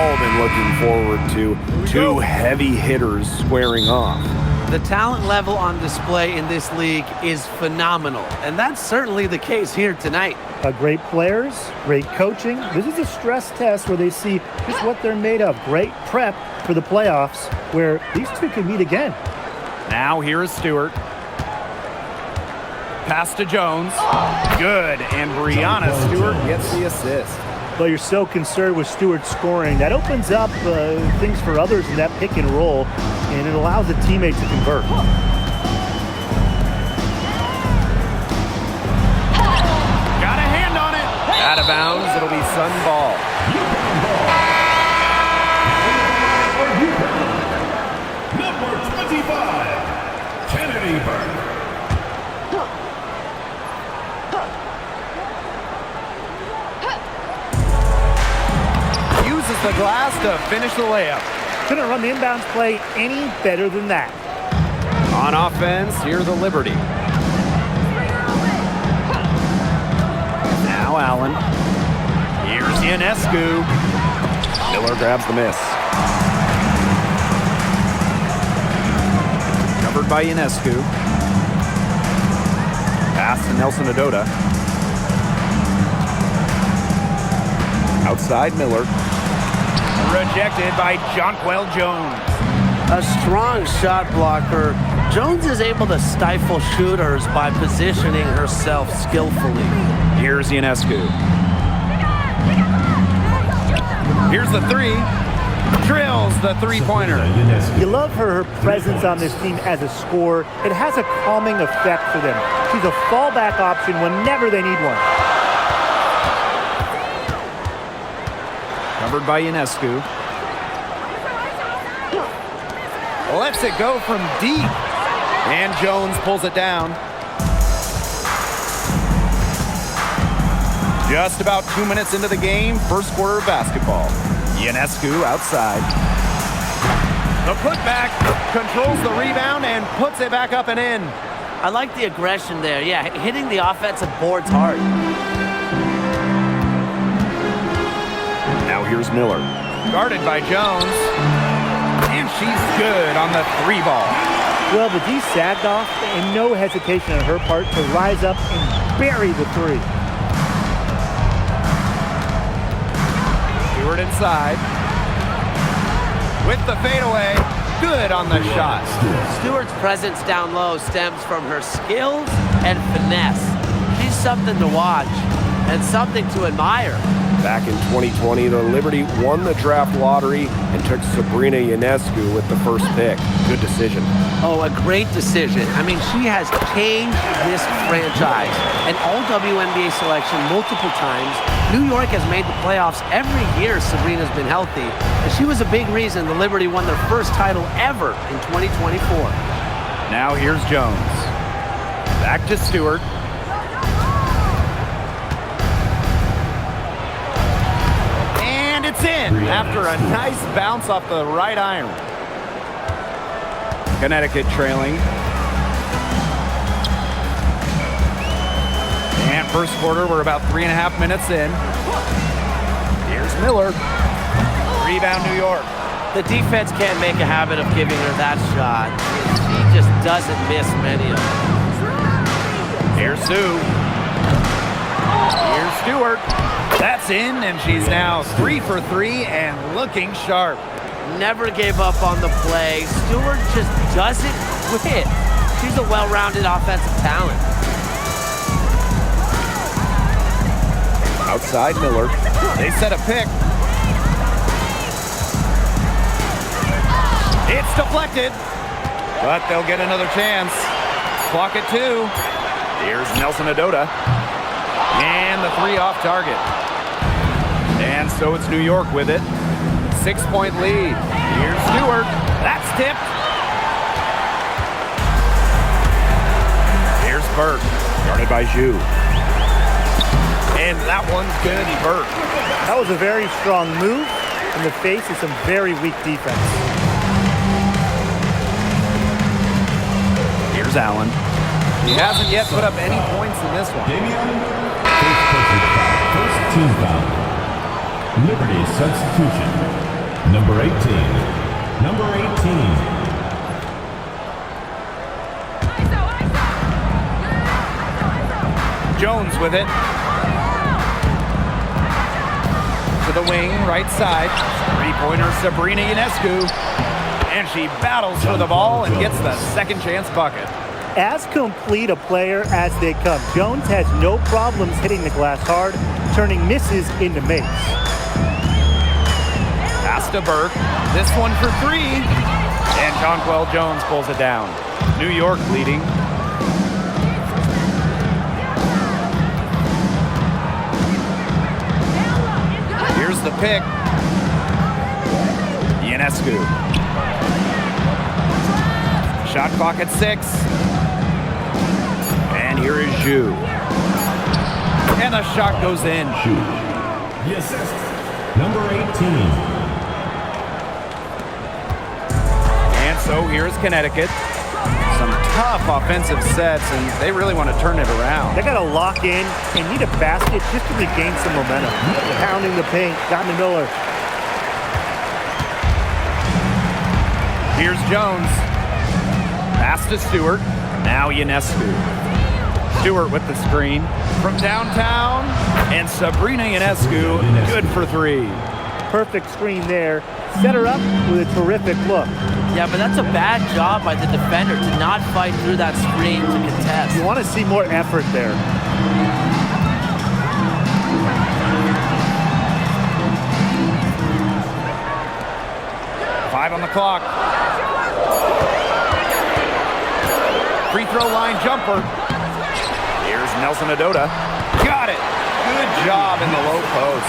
all been looking forward to two heavy hitters squaring off. The talent level on display in this league is phenomenal, and that's certainly the case here tonight. Great players, great coaching. This is a stress test where they see just what they're made of. Great prep for the playoffs where these two can meet again. Now here is Stewart. Pass to Jones. Good, and Brianna Stewart gets the assist. Well, you're so concerned with Stewart scoring. That opens up things for others in that pick and roll, and it allows the teammate to convert. Got a hand on it. Out of bounds, it'll be Sun ball. Number 25, Kennedy Burke. Uses the glass to finish the layup. Couldn't run the inbounds play any better than that. On offense, here's the Liberty. Now Allen. Here's Ionescu. Miller grabs the miss. Covered by Ionescu. Pass to Nelson Adota. Outside Miller. Rejected by Jonquel Jones. A strong shot blocker, Jones is able to stifle shooters by positioning herself skillfully. Here's Ionescu. Here's the three. Drills the three-pointer. You love her presence on this team as a scorer. It has a calming effect for them. She's a fallback option whenever they need one. Covered by Ionescu. Lets it go from deep. And Jones pulls it down. Just about 2 minutes into the game, first quarter of basketball. Ionescu outside. The putback, controls the rebound and puts it back up and in. I like the aggression there. Yeah, hitting the offensive boards hard. Now here's Miller. Guarded by Jones. And she's good on the three ball. Well, the D sagged off and no hesitation on her part to rise up and bury the three. Stewart inside. With the fadeaway. Good on the shot. Stewart's presence down low stems from her skills and finesse. She's something to watch and something to admire. Back in 2020, the Liberty won the draft lottery and took Sabrina Ionescu with the first pick. Good decision. Oh, a great decision. I mean, she has changed this franchise. An all-WNBA selection multiple times. New York has made the playoffs every year Sabrina's been healthy. And she was a big reason the Liberty won their first title ever in 2024. Now here's Jones. Back to Stewart. It's in after a nice bounce off the right iron. Connecticut trailing. And first quarter, we're about 3.5 minutes in. Here's Miller. Rebound, New York. The defense can't make a habit of giving her that shot. She just doesn't miss many of them. Here's Sue. Here's Stewart. That's in, and she's now 3 for 3 and looking sharp. Never gave up on the play. Stewart just doesn't quit. She's a well-rounded offensive talent. Outside Miller. They set a pick. It's deflected, but they'll get another chance. Clock at 2. Here's Nelson Adota. And the three off target. And so it's New York with it. 6-point lead. Here's Stewart. That's tipped. Here's Burke. Guarded by Zhu. And that one's good, Burke. That was a very strong move in the face of some very weak defense. Here's Allen. He hasn't yet put up any points in this one. First team foul. Liberty substitution. Number 18. Number 18. Jones with it. To the wing, right side. Three-pointer Sabrina Ionescu. And she battles for the ball and gets the second chance bucket. As complete a player as they come, Jones has no problems hitting the glass hard, turning misses into makes. Pass to Burke. This one for three. And Jonquel Jones pulls it down. New York leading. Here's the pick. Ionescu. Shot clock at 6. And here is Zhu. And the shot goes in. The assist. Number 18. And so here's Connecticut. Some tough offensive sets, and they really want to turn it around. They got to lock in and need a basket just to regain some momentum. Pounding the paint. Got Miller. Here's Jones. Pass to Stewart. Now Ionescu. Stewart with the screen. From downtown. And Sabrina Ionescu, good for three. Perfect screen there. Set her up with a terrific look. Yeah, but that's a bad job by the defender to not fight through that screen to contest. You want to see more effort there. Five on the clock. Free throw line jumper. Here's Nelson Adota. Got it. Good job in the low post.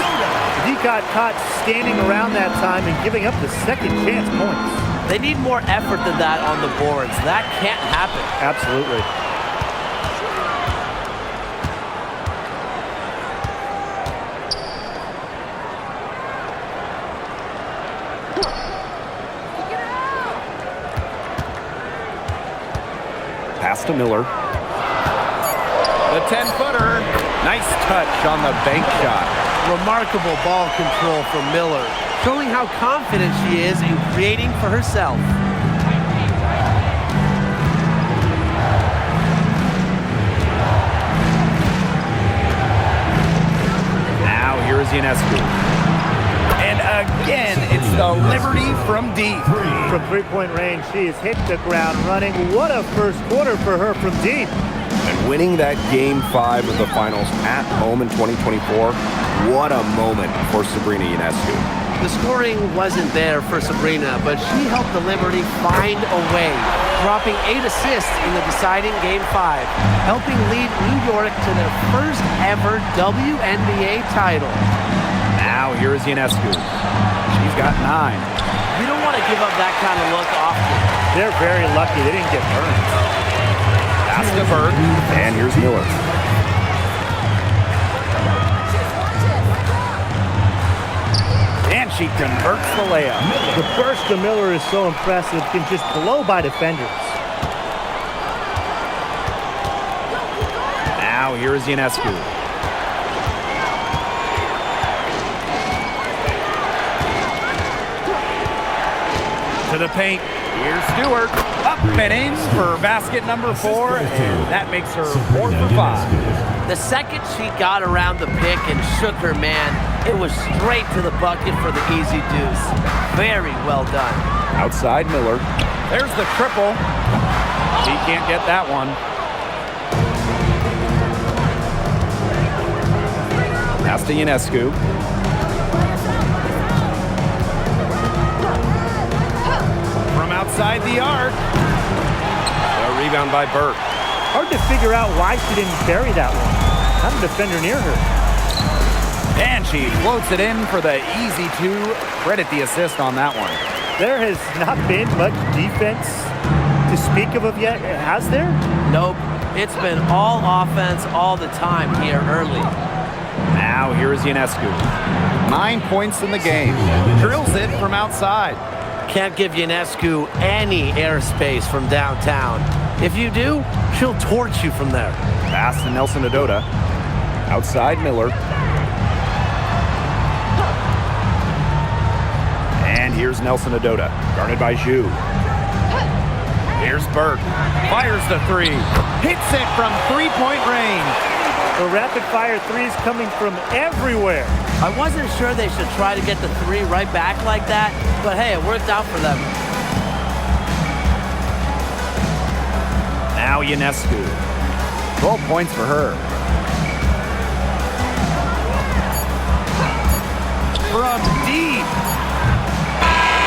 He got caught standing around that time and giving up the second chance points. They need more effort than that on the boards. That can't happen. Absolutely. Pass to Miller. The 10-footer. Nice touch on the bank shot. Remarkable ball control from Miller, showing how confident she is in creating for herself. Now here's Ionescu. And again, it's the Liberty from deep. From three-point range, she has hit the ground running. What a first quarter for her from deep. And winning that Game 5 of the finals at home in 2024, what a moment for Sabrina Ionescu. The scoring wasn't there for Sabrina, but she helped the Liberty find a way, dropping 8 assists in the deciding Game 5, helping lead New York to their first ever WNBA title. Now here's Ionescu. She's got 9. You don't want to give up that kind of look often. They're very lucky they didn't get burned. Pass to Burke. And here's Miller. And she converts the layup. The burst of Miller is so impressive, can just blow by defenders. Now here's Ionescu. To the paint. Here's Stewart. Up and in for basket number 4, and that makes her 4 for 5. The second she got around the pick and shook her man, it was straight to the bucket for the easy deuce. Very well done. Outside Miller. There's the triple. She can't get that one. Pass to Ionescu. From outside the arc. A rebound by Burke. Hard to figure out why she didn't bury that one. Not a defender near her. And she floats it in for the easy 2. Credit the assist on that one. There has not been much defense to speak of yet, has there? Nope. It's been all offense all the time here early. Now here's Ionescu. 9 points in the game. Drills it from outside. Can't give Ionescu any airspace from downtown. If you do, she'll torch you from there. Pass to Nelson Adota. Outside Miller. And here's Nelson Adota, guarded by Zhu. Here's Burke. Fires the three. Hits it from three-point range. The rapid-fire threes coming from everywhere. I wasn't sure they should try to get the three right back like that, but hey, it worked out for them. Now Ionescu. 12 points for her. From deep.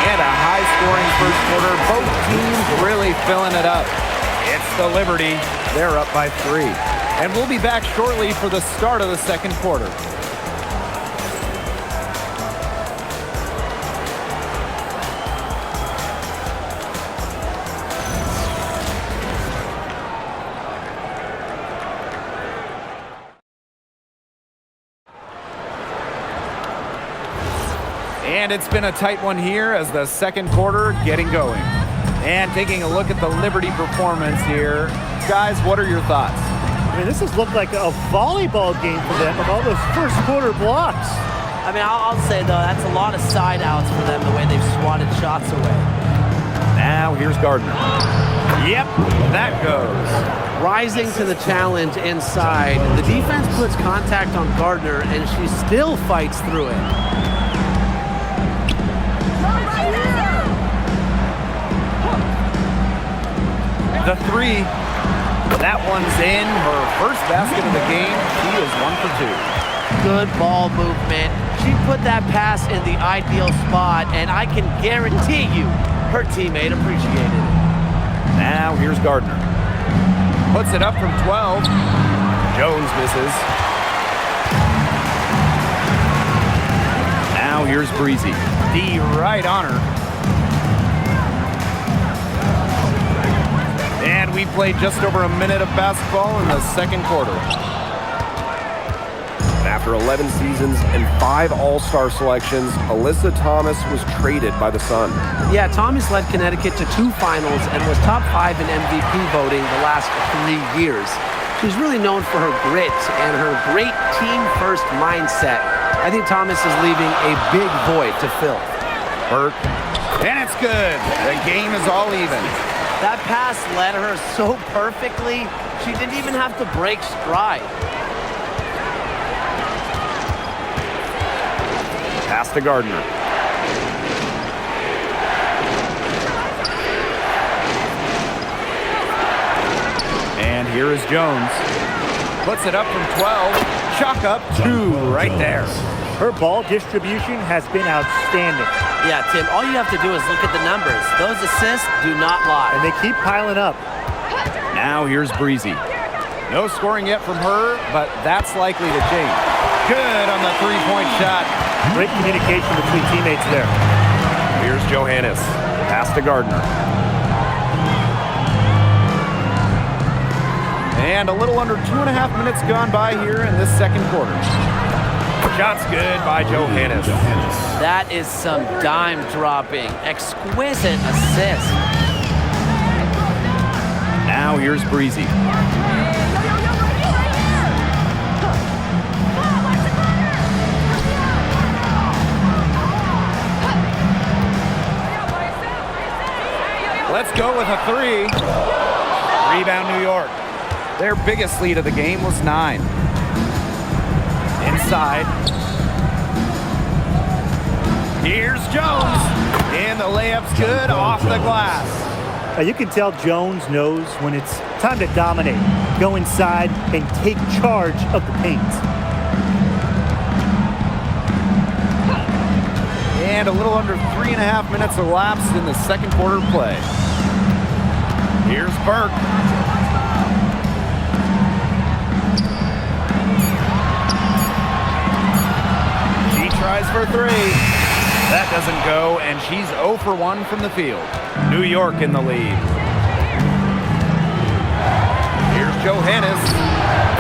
And a high-scoring first quarter. Both teams really filling it up. It's the Liberty. They're up by 3. And we'll be back shortly for the start of the second quarter. And it's been a tight one here as the second quarter getting going. And taking a look at the Liberty performance here. Guys, what are your thoughts? I mean, this has looked like a volleyball game for them with all those first quarter blocks. I mean, I'll say, though, that's a lot of side outs for them, the way they've swatted shots away. Now here's Gardner. Yep, that goes. Rising to the challenge inside. The defense puts contact on Gardner, and she still fights through it. The three. That one's in. Her first basket of the game. She is 1 for 2. Good ball movement. She put that pass in the ideal spot, and I can guarantee you her teammate appreciated it. Now here's Gardner. Puts it up from 12. Jones misses. Now here's Breezy. D right on her. And we played just over a minute of basketball in the second quarter. After 11 seasons and 5 All-Star selections, Alyssa Thomas was traded by the Sun. Yeah, Thomas led Connecticut to 2 finals and was top 5 in MVP voting the last 3 years. She's really known for her grit and her great team-first mindset. I think Thomas is leaving a big void to fill. Burke. And it's good. The game is all even. That pass led her so perfectly, she didn't even have to break stride. Pass to Gardner. And here is Jones. Puts it up from 12. Chalk up 2 right there. Her ball distribution has been outstanding. Yeah, Tim, all you have to do is look at the numbers. Those assists do not lie. And they keep piling up. Now here's Breezy. No scoring yet from her, but that's likely to change. Good on the three-point shot. Great communication between teammates there. Here's Johannes. Pass to Gardner. And a little under 2.5 minutes gone by here in this second quarter. Shot's good by Johannes. That is some dime dropping. Exquisite assist. Now here's Breezy. Let's go with a 3. Rebound New York. Their biggest lead of the game was 9. Inside. Here's Jones. And the layup's good off the glass. Now you can tell Jones knows when it's time to dominate, go inside, and take charge of the paint. And a little under 3.5 minutes elapsed in the second quarter play. Here's Burke. She tries for 3. That doesn't go, and she's 0 for 1 from the field. New York in the lead. Here's Johannes.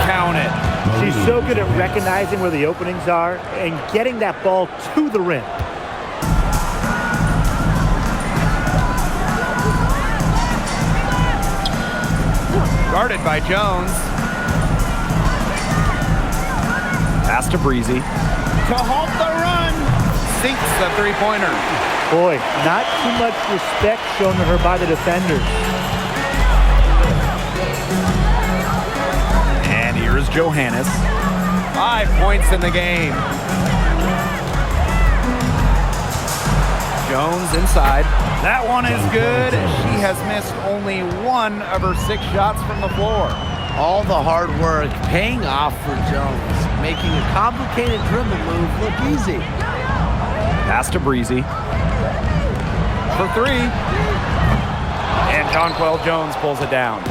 Count it. She's so good at recognizing where the openings are and getting that ball to the rim. Guarded by Jones. Pass to Breezy. To halt the run. Sinks the three-pointer. Boy, not too much respect shown to her by the defenders. And here's Johannes. 5 points in the game. Jones inside. That one is good. She has missed only 1 of her 6 shots from the floor. All the hard work paying off for Jones, making a complicated dribble move look easy. Pass to Breezy. For 3. And Jonquel Jones pulls it down.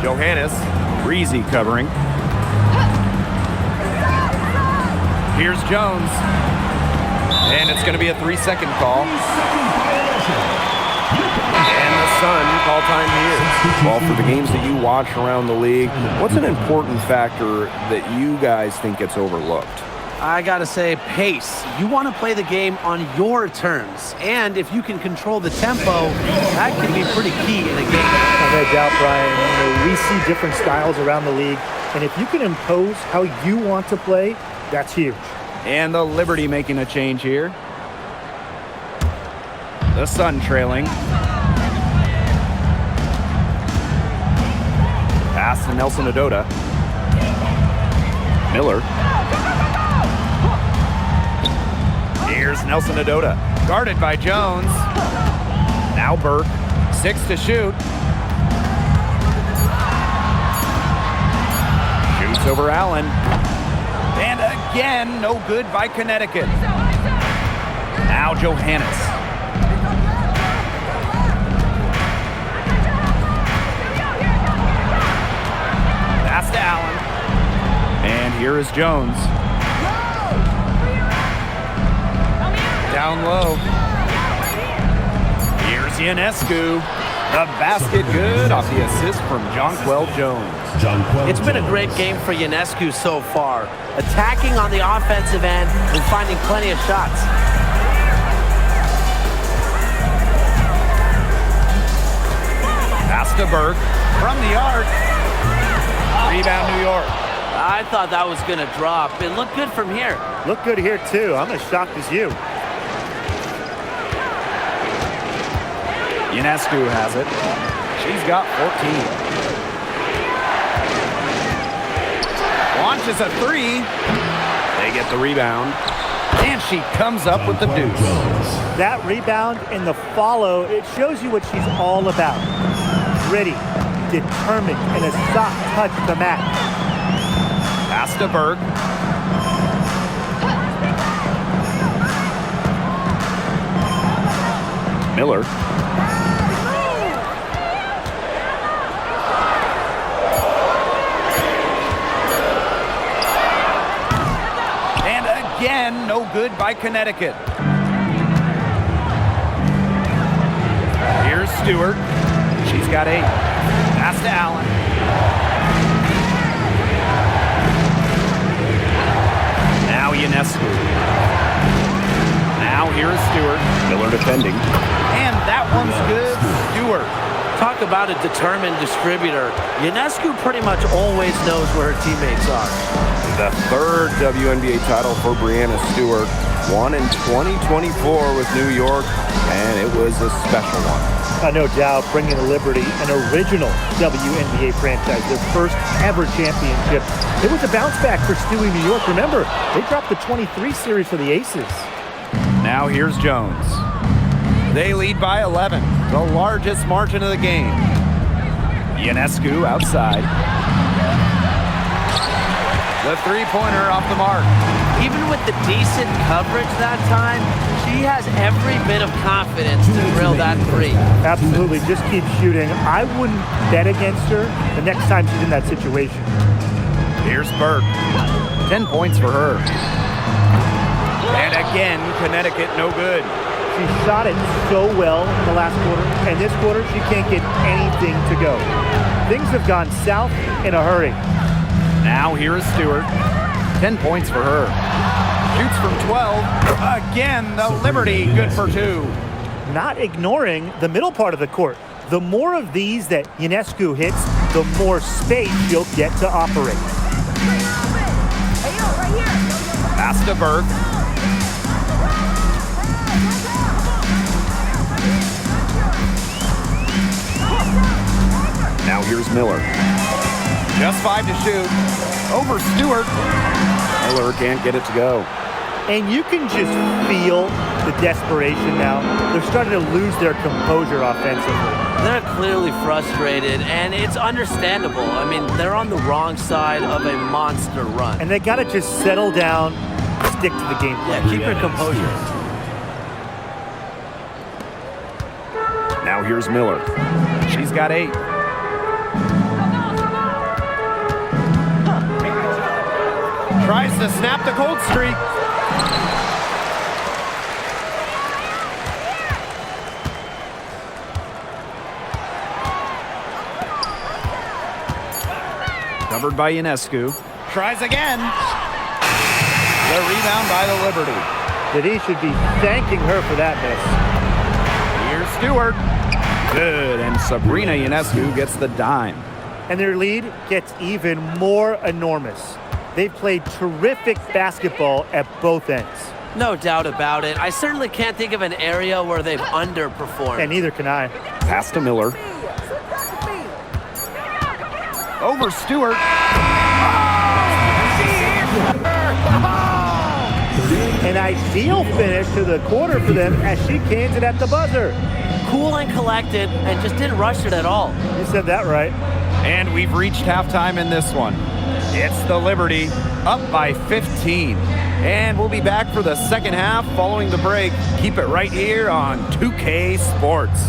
Johannes, Breezy covering. Here's Jones. And it's going to be a 3-second call. And the Sun call time here. Well, for the games that you watch around the league, what's an important factor that you guys think gets overlooked? I gotta say, pace. You want to play the game on your terms. And if you can control the tempo, that can be pretty key in a game. No doubt, Brian. We see different styles around the league. And if you can impose how you want to play, that's huge. And the Liberty making a change here. The Sun trailing. Pass to Nelson Adota. Miller. Here's Nelson Adota. Guarded by Jones. Now Burke. 6 to shoot. Shoots over Allen. And again, no good by Connecticut. Now Johannes. Pass to Allen. And here is Jones. Down low. Here's Ionescu. The basket good off the assist from Jonquel Jones. It's been a great game for Ionescu so far, attacking on the offensive end and finding plenty of shots. Pass to Burke from the arc. Rebound New York. I thought that was going to drop. It looked good from here. Look good here, too. I'm as shocked as you. Ionescu has it. She's got 14. Launches a 3. They get the rebound. And she comes up with the deuce. That rebound and the follow, it shows you what she's all about. Gritty, determined, and a soft touch to match. Pass to Burke. Miller. Again, no good by Connecticut. Here's Stewart. She's got 8. Pass to Allen. Now Ionescu. Now here's Stewart. Miller defending. And that one's good. Stewart. Talk about a determined distributor. Ionescu pretty much always knows where her teammates are. The 3rd WNBA title for Breanna Stewart, won in 2024 with New York, and it was a special one. No doubt, bringing the Liberty an original WNBA franchise, their first ever championship. It was a bounce back for Stewie New York. Remember, they dropped the 23 series for the Aces. Now here's Jones. They lead by 11, the largest margin of the game. Ionescu outside. The 3-pointer off the mark. Even with the decent coverage that time, she has every bit of confidence to drill that 3. Absolutely, just keep shooting. I wouldn't bet against her the next time she's in that situation. Here's Burke. 10 points for her. And again, Connecticut no good. She shot it so well in the last quarter, and this quarter she can't get anything to go. Things have gone south in a hurry. Now here is Stewart. 10 points for her. Shoots from 12. Again, the Liberty good for 2. Not ignoring the middle part of the court. The more of these that Ionescu hits, the more space she'll get to operate. Pass to Burke. Now here's Miller. Just 5 to shoot. Over Stewart. Miller can't get it to go. And you can just feel the desperation now. They're starting to lose their composure offensively. They're clearly frustrated, and it's understandable. I mean, they're on the wrong side of a monster run. And they got to just settle down, stick to the game plan. Yeah, keep your composure. Now here's Miller. She's got 8. Tries to snap the cold streak. Covered by Ionescu. Tries again. The rebound by the Liberty. That he should be thanking her for that miss. Here's Stewart. Good, and Sabrina Ionescu gets the dime. And their lead gets even more enormous. They've played terrific basketball at both ends. No doubt about it. I certainly can't think of an area where they've underperformed. And neither can I. Pass to Miller. Over Stewart. An ideal finish to the quarter for them as she cans it at the buzzer. Cool and collected, and just didn't rush it at all. You said that right. And we've reached halftime in this one. It's the Liberty up by 15. And we'll be back for the second half following the break. Keep it right here on 2K Sports.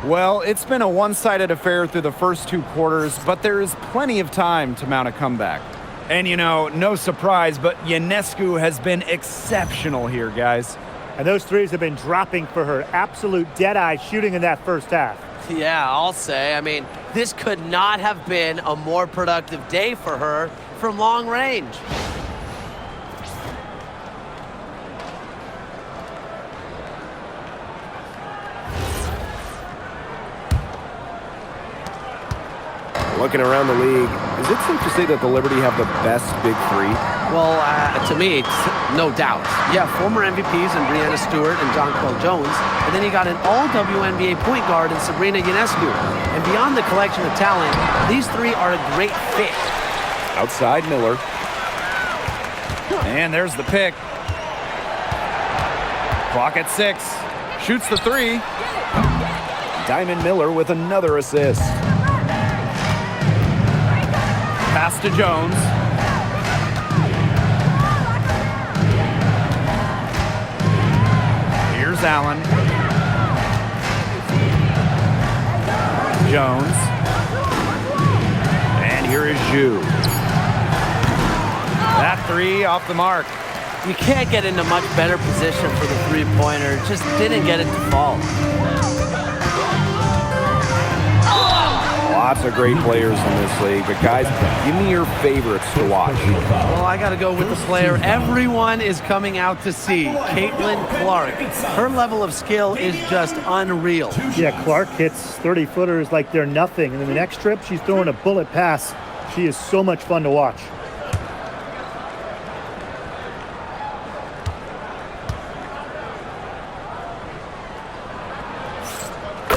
Well, it's been a one-sided affair through the first 2 quarters, but there is plenty of time to mount a comeback. And you know, no surprise, but Ionescu has been exceptional here, guys. And those threes have been dropping for her. Absolute dead-eye shooting in that first half. Yeah, I'll say. I mean, this could not have been a more productive day for her from long range. Looking around the league, is it safe to say that the Liberty have the best big three? Well, to me, no doubt. Yeah, former MVPs in Breanna Stewart and Jonquel Jones, and then you got an all-WNBA point guard in Sabrina Ionescu. And beyond the collection of talent, these three are a great fit. Outside Miller. And there's the pick. Clock at 6. Shoots the 3. Diamond Miller with another assist. Pass to Jones. Here's Allen. Jones. And here is Zhu. That 3 off the mark. You can't get into much better position for the three-pointer. Just didn't get it to fall. Lots of great players in this league, but guys, give me your favorites to watch. Well, I got to go with the player everyone is coming out to see, Caitlin Clark. Her level of skill is just unreal. Yeah, Clark hits 30-footers like they're nothing. And then the next trip, she's throwing a bullet pass. She is so much fun to watch.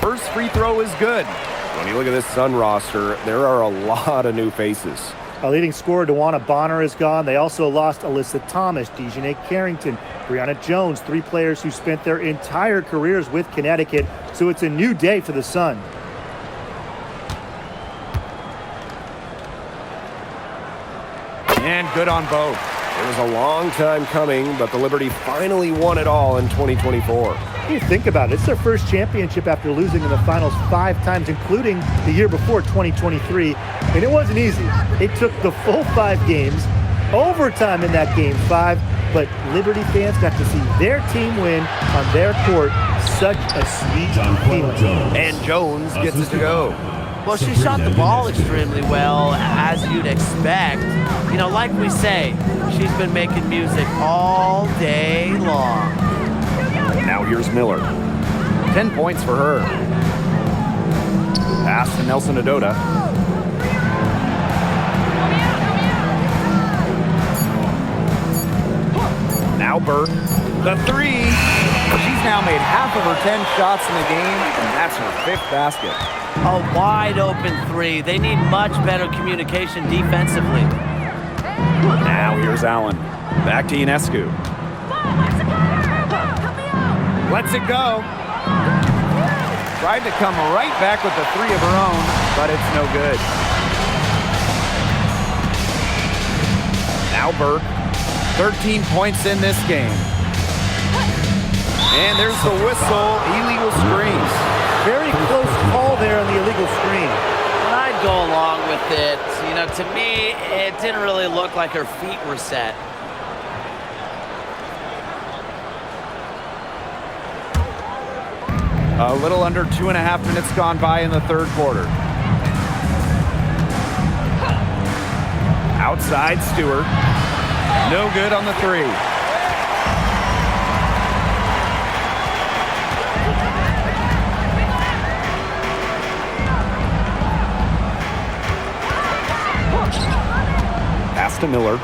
First free throw is good. When you look at this Sun roster, there are a lot of new faces. Our leading scorer, DeWanna Bonner, is gone. They also lost Alyssa Thomas, Dejanay Carrington, Brianna Jones, 3 players who spent their entire careers with Connecticut, so it's a new day for the Sun. And good on both. It was a long time coming, but the Liberty finally won it all in 2024. You think about it, it's their first championship after losing in the finals 5 times, including the year before, 2023. And it wasn't easy. It took the full 5 games, overtime in that game 5, but Liberty fans got to see their team win on their court. Such a sweet feeling. And Jones gets it to go. Well, she shot the ball extremely well, as you'd expect. You know, like we say, she's been making music all day long. Now here's Miller. 10 points for her. Pass to Nelson Adota. Now Burke. The 3. She's now made half of her 10 shots in the game, and that's her 5th basket. A wide open 3. They need much better communication defensively. Now here's Allen. Back to Ionescu. Lets it go. Tried to come right back with the 3 of her own, but it's no good. Now Burke. 13 points in this game. And there's the whistle. Illegal screen. Very close call there on the illegal screen. And I'd go along with it. You know, to me, it didn't really look like her feet were set. A little under 2.5 minutes gone by in the 3rd quarter. Outside Stewart. No good on the 3. Pass to Miller.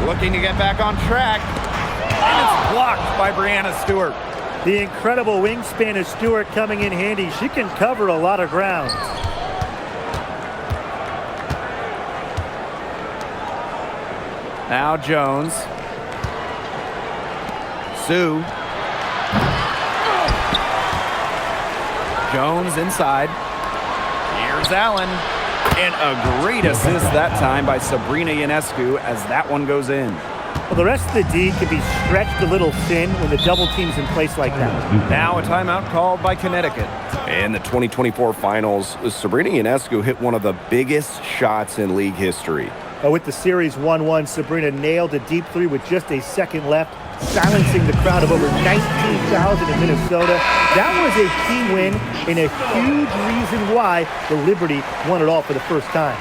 Looking to get back on track. And it's blocked by Brianna Stewart. The incredible wingspan of Stewart coming in handy. She can cover a lot of ground. Now Jones. Sue. Jones inside. Here's Allen. And a great assist that time by Sabrina Ionescu as that one goes in. Well, the rest of the D can be stretched a little thin when the double team's in place like that. Now a timeout called by Connecticut. In the 2024 finals, Sabrina Ionescu hit one of the biggest shots in league history. With the series 1-1, Sabrina nailed a deep 3 with just a second left, silencing the crowd of over 19,000 in Minnesota. That was a key win and a huge reason why the Liberty won it all for the first time.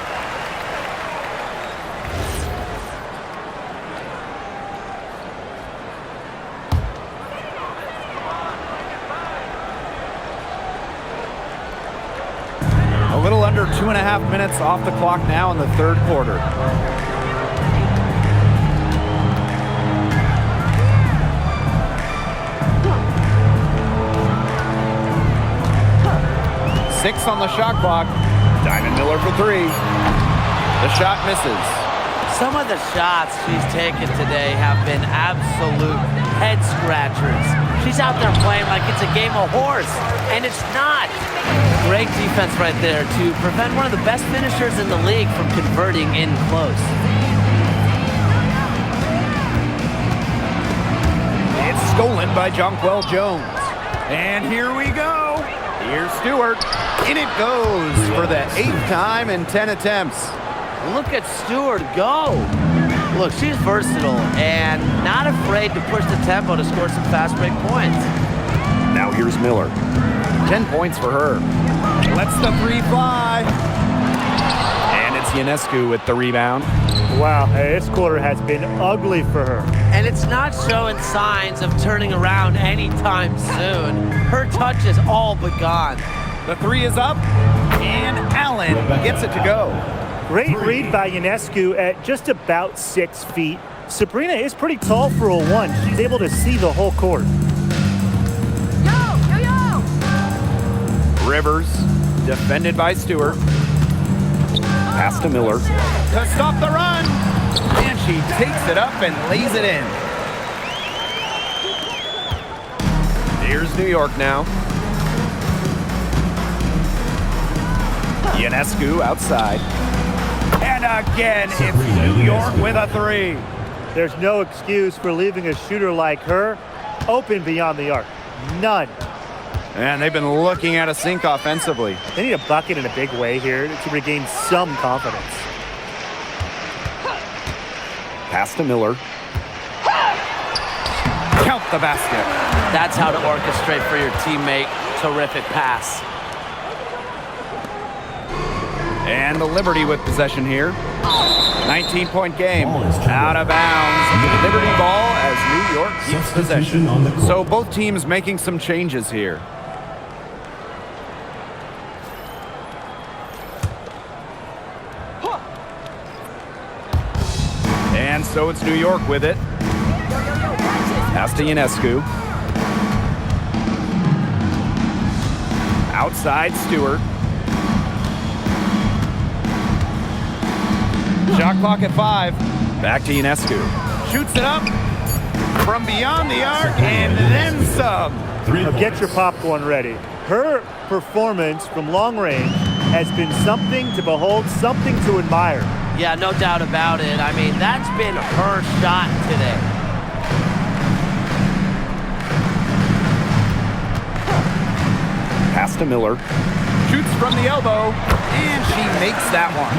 A little under 2.5 minutes off the clock now in the 3rd quarter. Six on the shot clock. Diamond Miller for 3. The shot misses. Some of the shots she's taken today have been absolute head scratchers. She's out there playing like it's a game of horse, and it's not. Great defense right there to prevent one of the best finishers in the league from converting in close. It's stolen by Jonquel Jones. And here we go. Here's Stewart. In it goes for the 8th time in 10 attempts. Look at Stewart go. Look, she's versatile and not afraid to push the tempo to score some fast break points. Now here's Miller. 10 points for her. Lets the 3 fly. And it's Ionescu with the rebound. Wow, this quarter has been ugly for her. And it's not showing signs of turning around anytime soon. Her touch is all but gone. The 3 is up, and Allen gets it to go. Great read by Ionescu at just about 6 feet. Sabrina is pretty tall for a 1. She's able to see the whole court. Rivers, defended by Stewart. Pass to Miller. To stop the run, and she takes it up and lays it in. Here's New York now. Ionescu outside. And again, it's New York with a three. There's no excuse for leaving a shooter like her open beyond the arc. None. And they've been looking at a sink offensively. They need a bucket in a big way here to regain some confidence. Pass to Miller. Count the basket. That's how to orchestrate for your teammate. Terrific pass. And the Liberty with possession here. 19-point game. Out of bounds. Liberty ball as New York keeps possession. So both teams making some changes here. And so it's New York with it. Pass to Ionescu. Outside Stewart. Shot clock at 5. Back to Ionescu. Shoots it up from beyond the arc and then some. Now get your popcorn ready. Her performance from long range has been something to behold, something to admire. Yeah, no doubt about it. I mean, that's been her shot today. Pass to Miller. Shoots from the elbow, and she makes that one.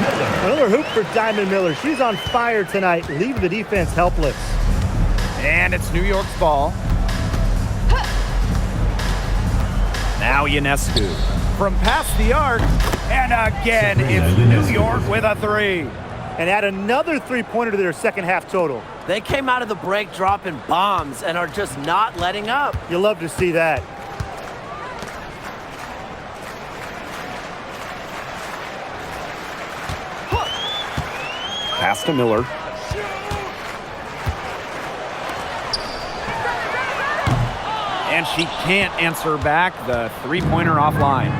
Another hoop for Diamond Miller. She's on fire tonight, leaving the defense helpless. And it's New York's ball. Now Ionescu. From past the arc, and again, it's New York with a three. And add another three-pointer to their second half total. They came out of the break dropping bombs and are just not letting up. You'll love to see that. Pass to Miller. And she can't answer back the three-pointer offline.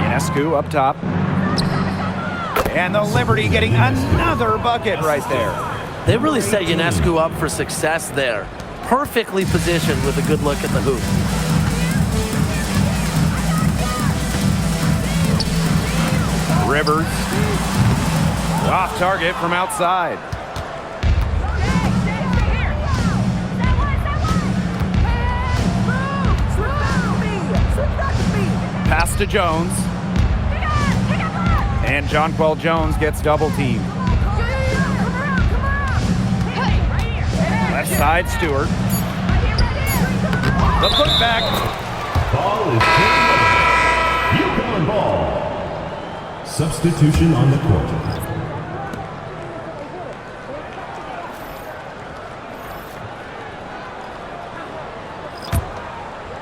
Ionescu up top. And the Liberty getting another bucket right there. They really set Ionescu up for success there. Perfectly positioned with a good look at the hoop. Rivers. Off target from outside. Pass to Jones. And Jonquel Jones gets double teamed. Left side, Stewart. The putback. Ball is taken. UConn ball. Substitution on the court.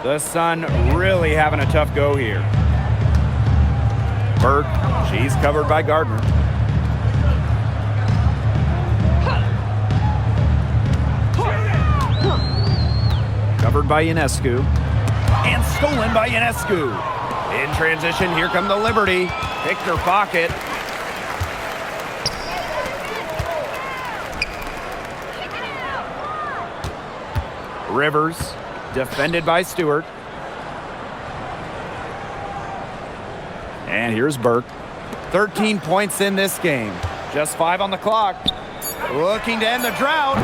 The Sun really having a tough go here. Burke, she's covered by Gardner. Covered by Ionescu. And stolen by Ionescu. In transition, here come the Liberty. Picked her pocket. Rivers, defended by Stewart. And here's Burke. 13 points in this game. Just 5 on the clock. Looking to end the drought.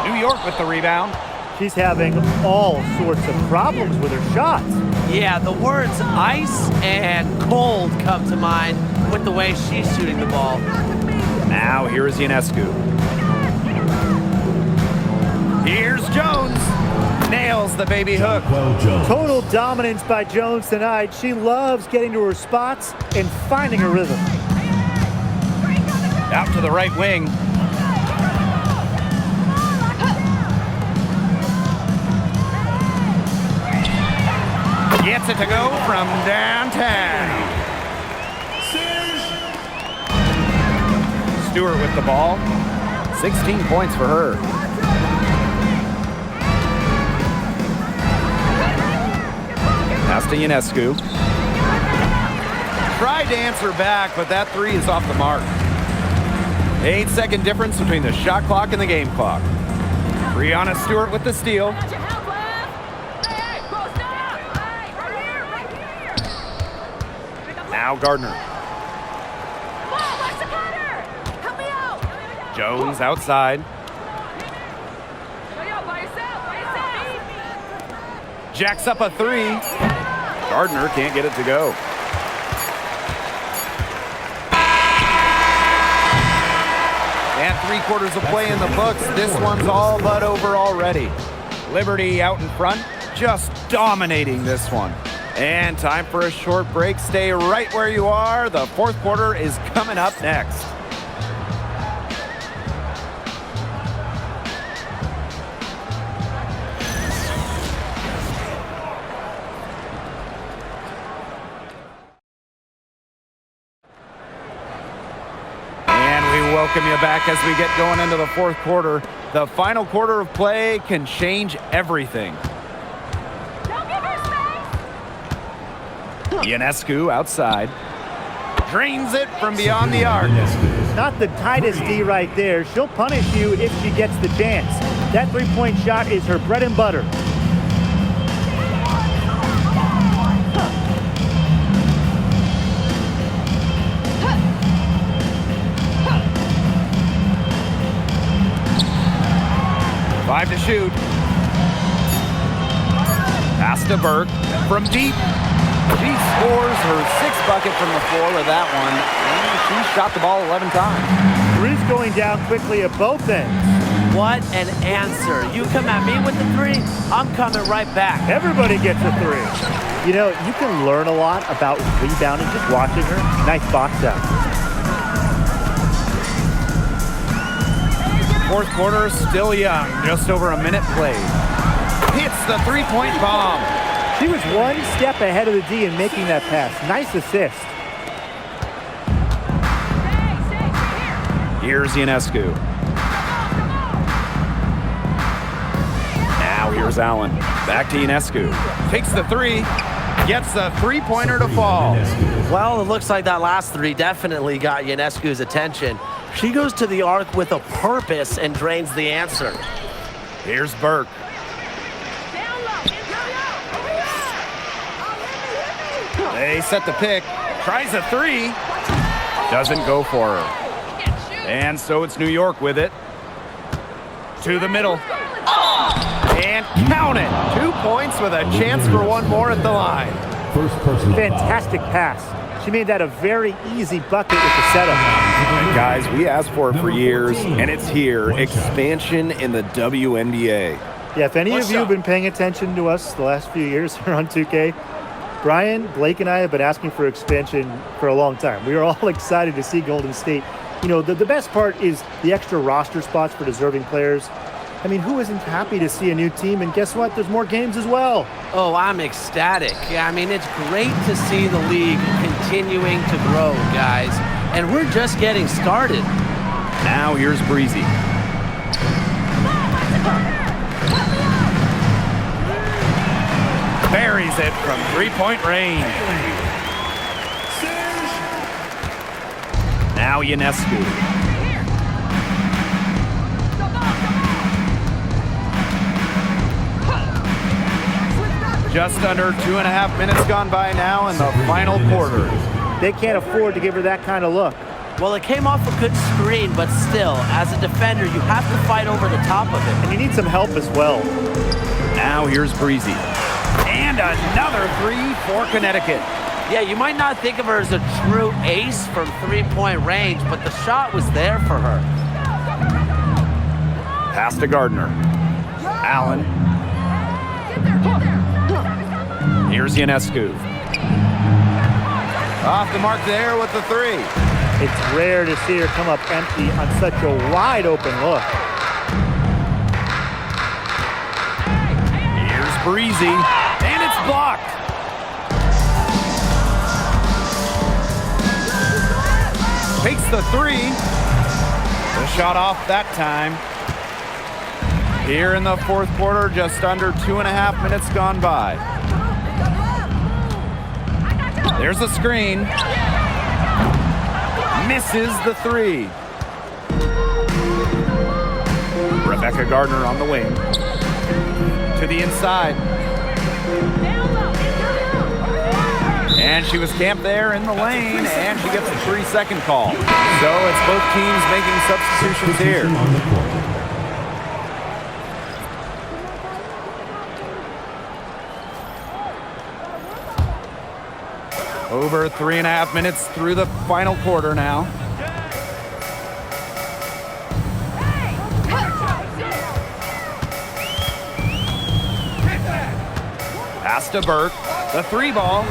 New York with the rebound. She's having all sorts of problems with her shots. Yeah, the words ice and cold come to mind with the way she's shooting the ball. Now here is Ionescu. Here's Jones. Nails the baby hook. Total dominance by Jones tonight. She loves getting to her spots and finding her rhythm. Out to the right wing. Gets it to go from downtown. Stewart with the ball. 16 points for her. Pass to Ionescu. Tried to answer back, but that three is off the mark. 8-second difference between the shot clock and the game clock. Brianna Stewart with the steal. Now Gardner. Jones outside. Jacks up a three. Gardner can't get it to go. And 3/4 of play in the books. This one's all but over already. Liberty out in front, just dominating this one. And time for a short break. Stay right where you are. The 4th quarter is coming up next. Welcome you back as we get going into the 4th quarter. The final quarter of play can change everything. Ionescu outside. Drains it from beyond the arc. Not the tightest D right there. She'll punish you if she gets the chance. That three-point shot is her bread and butter. Five to shoot. Pass to Burke from deep. She scores her 6th bucket from the floor with that one. And she shot the ball 11 times. Three's going down quickly at both ends. What an answer. You come at me with the three, I'm coming right back. Everybody gets a three. You know, you can learn a lot about rebounding just watching her. Nice box out. 4th quarter, still young. Just over a minute played. Hits the three-point bomb. She was one step ahead of the D in making that pass. Nice assist. Here's Ionescu. Now here's Allen. Back to Ionescu. Takes the three. Gets the three-pointer to fall. Well, it looks like that last three definitely got Ionescu's attention. She goes to the arc with a purpose and drains the answer. Here's Burke. They set the pick. Tries a three. Doesn't go for her. And so it's New York with it. To the middle. And count it. 2 points with a chance for one more at the line. Fantastic pass. She made that a very easy bucket with the setup. And guys, we asked for it for years, and it's here. Expansion in the WNBA. Yeah, if any of you have been paying attention to us the last few years here on 2K, Brian, Blake, and I have been asking for expansion for a long time. We are all excited to see Golden State. You know, the best part is the extra roster spots for deserving players. I mean, who isn't happy to see a new team? And guess what? There's more games as well. Oh, I'm ecstatic. Yeah, I mean, it's great to see the league continuing to grow, guys. And we're just getting started. Now here's Breezy. Buries it from three-point range. Now Ionescu. Just under 2.5 minutes gone by now in the final quarter. They can't afford to give her that kind of look. Well, it came off a good screen, but still, as a defender, you have to fight over the top of it. And you need some help as well. Now here's Breezy. And another three for Connecticut. Yeah, you might not think of her as a true ace from three-point range, but the shot was there for her. Pass to Gardner. Allen. Here's Ionescu. Off the mark there with the three. It's rare to see her come up empty on such a wide open look. Here's Breezy. And it's blocked. Takes the three. The shot off that time. Here in the fourth quarter, just under 2.5 minutes gone by. There's a screen. Misses the three. Rebecca Gardner on the wing. To the inside. And she was camped there in the lane, and she gets a 3-second call. So it's both teams making substitutions here. On the court. Over 3.5 minutes through the final quarter now. Pass to Burke, the 3 ball.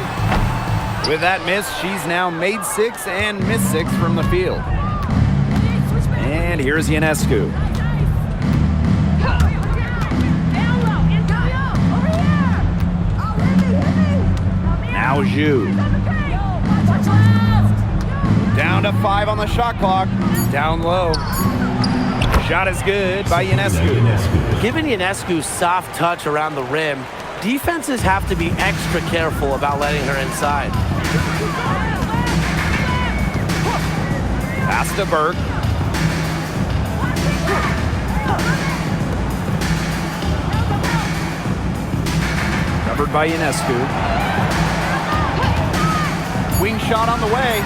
With that miss, she's now made 6 and missed 6 from the field. And here's Ionescu. Now Zhu. Down to 5 on the shot clock. Down low. Shot is good by Ionescu. Given Ionescu's soft touch around the rim, defenses have to be extra careful about letting her inside. Pass to Burke. Covered by Ionescu. Wing shot on the way.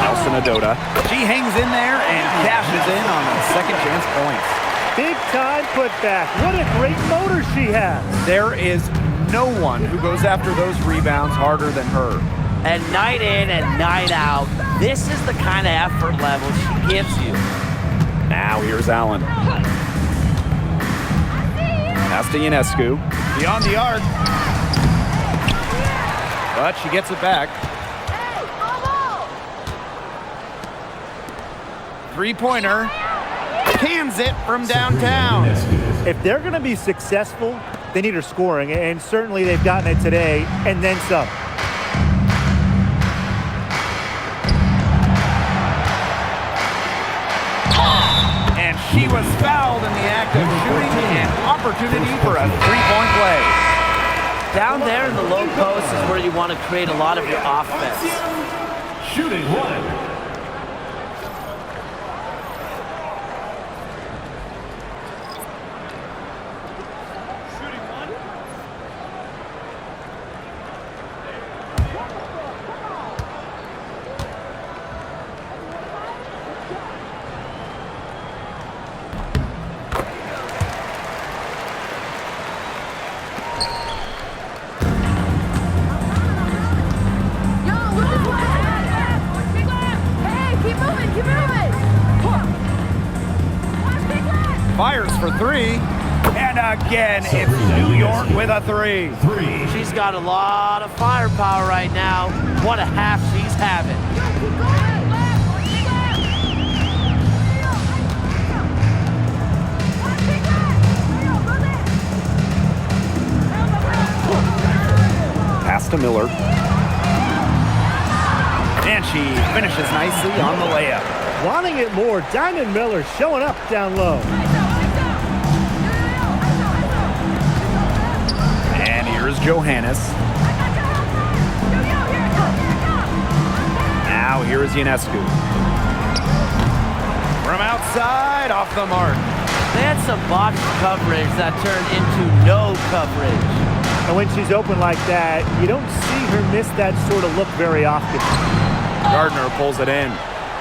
Nelson Adota. She hangs in there and cashes in on a second chance points. Big time putback. What a great motor she has. There is no one who goes after those rebounds harder than her. And night in and night out, this is the kind of effort level she gives you. Now here's Allen. Pass to Ionescu. Beyond the arc. But she gets it back. 3-pointer. Cans it from downtown. If they're going to be successful, they need her scoring, and certainly they've gotten it today, and then some. And she was fouled in the act of shooting an opportunity for a 3-point play. Down there in the low post is where you want to create a lot of your offense. Shooting 1. Fires for 3. And again, it's New York with a 3. She's got a lot of firepower right now. What a half she's having. Pass to Miller. And she finishes nicely on the layup. Wanting it more, Diamond Miller showing up down low. And here's Johannes. Now here is Ionescu. From outside, off the mark. They had some box coverage that turned into no coverage. And when she's open like that, you don't see her miss that sort of look very often. Gardner pulls it in.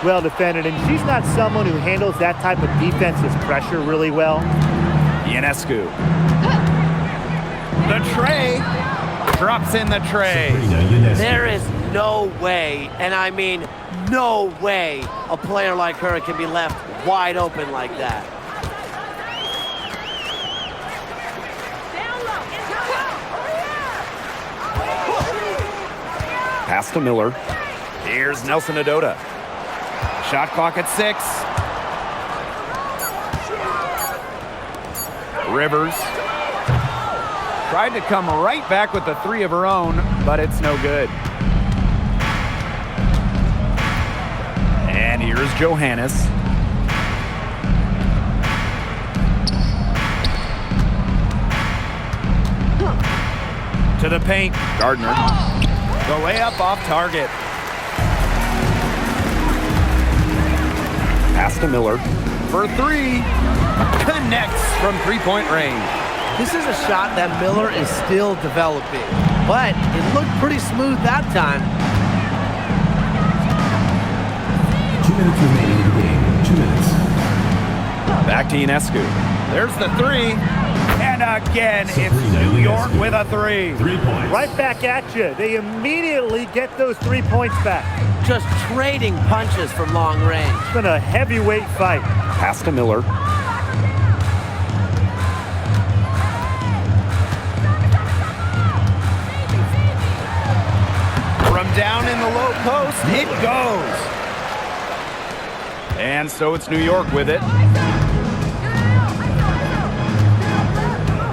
Well defended, and she's not someone who handles that type of defensive pressure really well. Ionescu. The tray. Drops in the tray. There is no way, and I mean no way, a player like her can be left wide open like that. Pass to Miller. Here's Nelson Adota. Shot clock at 6. Rivers. Tried to come right back with the 3 of her own, but it's no good. And here's Johannes. To the paint, Gardner. The layup off target. Pass to Miller for 3. Connects from three-point range. This is a shot that Miller is still developing, but it looked pretty smooth that time. 2 minutes remaining in the game. 2 minutes. Back to Ionescu. There's the three. And again, it's New York with a three. 3 points. Right back at you. They immediately get those 3 points back. Just trading punches from long range. It's been a heavyweight fight. Pass to Miller. From down in the low post, it goes. And so it's New York with it.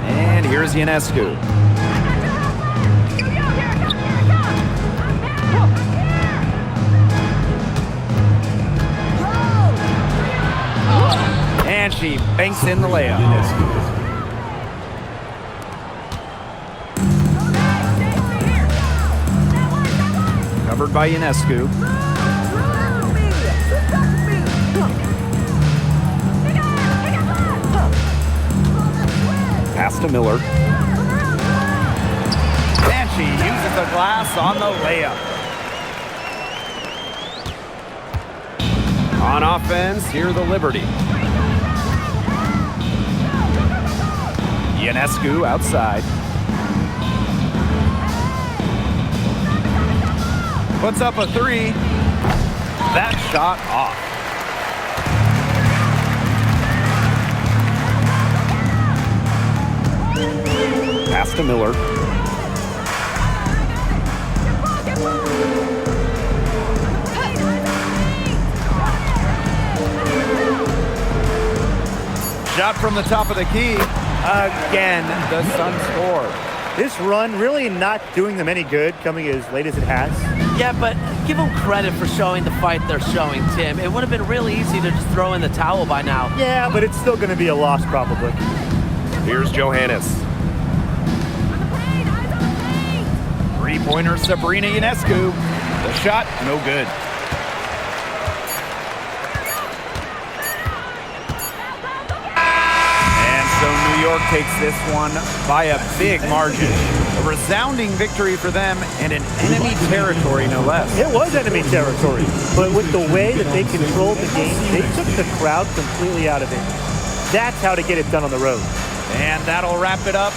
And here's Ionescu. And she banks in the layup. Covered by Ionescu. Pass to Miller. And she uses the glass on the layup. On offense, here the Liberty. Ionescu outside. Puts up a three. That shot off. Pass to Miller. Shot from the top of the key. Again, the Sun score. This run really not doing them any good, coming as late as it has. Yeah, but give them credit for showing the fight they're showing, Tim. It would have been really easy to just throw in the towel by now. Yeah, but it's still going to be a loss probably. Here's Johannes. Three-pointer Sabrina Ionescu. The shot, no good. And so New York takes this one by a big margin. A resounding victory for them and in enemy territory, no less. It was enemy territory, but with the way that they controlled the game, they took the crowd completely out of it. That's how to get it done on the road. And that'll wrap it up